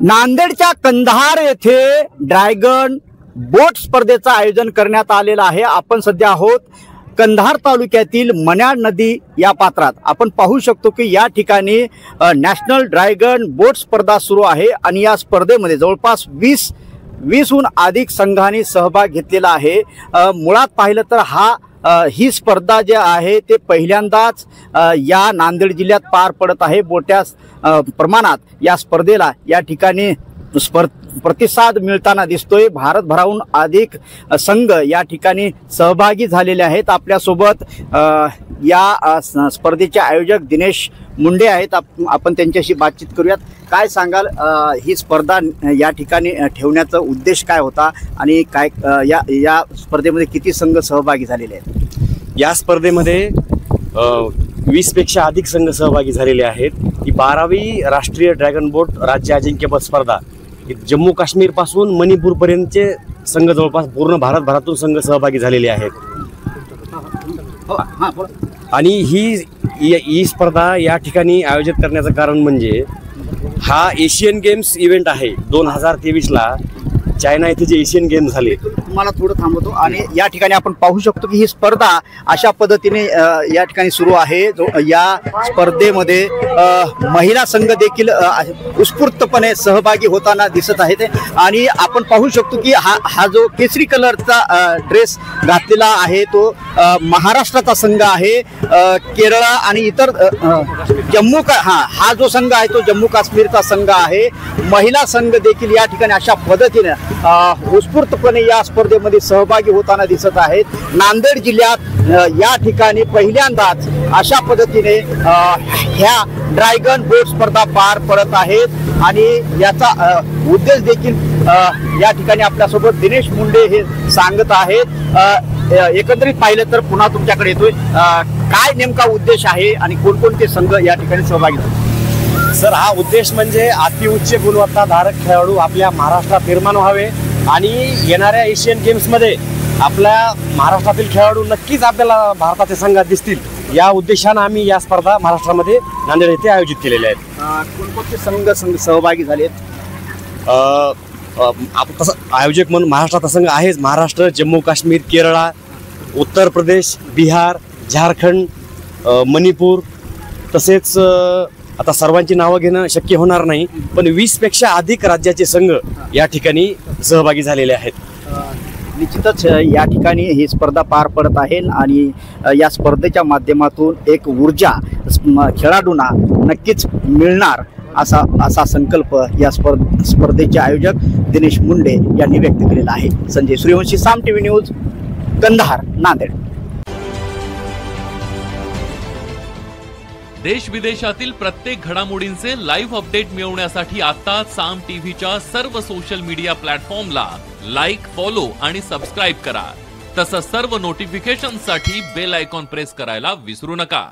नांदेडच्या कंधार येथे ड्रॅगन बोट स्पर्धेचं आयोजन करण्यात आलेलं आहे। आपण सध्या आहोत कंधार तालुक्यातील मन्याड नदी या पात्रात। आपण पाहू शकतो की या ठिकाणी नॅशनल ड्रॅगन बोट स्पर्धा सुरू आहे आणि या स्पर्धेमध्ये जवळपास 20हून अधिक संघांनी सहभाग घेतलेला आहे। मुळात पाहिलं तर ही स्पर्धा जे आहे ते पहिल्यांदाच या नांदेड जिल्ह्यात पार पडत आहे। मोठ्या प्रमाणात या स्पर्धेला या ठिकाणी प्रतिसाद मिळताना दिसतोय। भारतभराहून अधिक संघ या ठिकाणी सहभागी झालेले आहेत। आपल्यासोबत या स्पर्धेचे आयोजक दिनेश मुंडे आहेत। आपण त्यांच्याशी बातचीत करूयात। काय सांगाल, ही स्पर्धा या ठिकाणी ठेवण्याचा उद्देश काय होता आणि काय या स्पर्धेमध्ये किती संघ सहभागी झालेले आहेत? या स्पर्धेमध्ये 20 पेक्षा अधिक संघ सहभागी झालेले आहेत। ही 12वी राष्ट्रीय ड्रॅगन बोट राज्य अजिंक्यपद स्पर्धा जम्मू काश्मीर पासून मणिपूर पर्यंतचे संघ जवळपास पूर्ण भारतभरातून संघ सहभागी झालेले आहेत। आणि ही स्पर्धा या ठिकाणी आयोजित करण्याचं कारण म्हणजे हा एशियन गेम्स इव्हेंट आहे। 2023ला चायना येथे जे एशियन गेम्स झाले, तुम्हाला थोडं थांबवतो आणि या ठिकाणी आपण पाहू शकतो की ही स्पर्धा अशा पद्धतीने या ठिकाणी सुरू आहे। या स्पर्धेमध्ये महिला संघ देखील उत्स्फूर्तपणे सहभागी होताना दिसत आहेत आणि आपण पाहू शकतो की हा जो केसरी कलरचा ड्रेस घातलेला आहे तो महाराष्ट्राचा संघ आहे। केरळ आणि इतर हा जो संघ आहे तो जम्मू काश्मीरचा संघ आहे। महिला संघ देखील या ठिकाणी अशा पद्धतीने उत्स्फूर्तपणे या स्पर्धेमध्ये सहभागी होताना दिसत आहेत। नांदेड जिल्ह्यात या ठिकाणी पहिल्यांदाच अशा पद्धतीने ह्या ड्रॅगन बोट स्पर्धा पार पडत आहेत आणि याचा उद्देश देखील या ठिकाणी आपल्यासोबत दिनेश मुंडे हे सांगत आहेत। एकंदरीत पाहिलं तर पुन्हा तुमच्याकडे येतोय, काय नेमका उद्देश आहे आणि कोणकोणते संघ या ठिकाणी सहभागी झाले? सर, हा उद्देश म्हणजे अतिउच्च गुणवत्ताधारक खेळाडू आपल्या महाराष्ट्रात निर्माण व्हावे आणि येणाऱ्या एशियन गेम्समध्ये आपल्या महाराष्ट्रातील खेळाडू नक्कीच आपल्याला भारताच्या संघात दिसतील। या उद्देशाने आम्ही या स्पर्धा महाराष्ट्रामध्ये नांदेड येथे आयोजित केलेल्या आहेत। कोणकोणते संघ सहभागी झालेत? तसं आयोजक म्हणून महाराष्ट्राचा संघ आहेच। महाराष्ट्र, जम्मू काश्मीर, केरळ, उत्तर प्रदेश, बिहार, झारखंड, मणिपूर, तसेच आता सर्वांची नावं घेणं शक्य होणार नाही, पण 20 पेक्षा अधिक राज्याचे संघ या ठिकाणी सहभागी झालेले आहेत। निश्चितच या ठिकाणी ही स्पर्धा पार पडत आहे आणि या स्पर्धेच्या माध्यमातून एक ऊर्जा खेळाडूंना नक्कीच मिळणार असा संकल्प या स्पर्धेचे आयोजक दिनेश मुंडे यांनी व्यक्त केलेला आहे। संजय सूर्यवंशी, साम टीव्ही न्यूज, कंधार, नांदेड। देश विदेशातील प्रत्येक घडामोडींचे लाईव्ह अपडेट मिळवण्यासाठी आता साम टीव्हीच्या सर्व सोशल मीडिया प्लॅटफॉर्मला लाईक, फॉलो आणि सबस्क्राईब करा। तसंच सर्व नोटिफिकेशनसाठी बेल आयकॉन प्रेस करायला विसरू नका।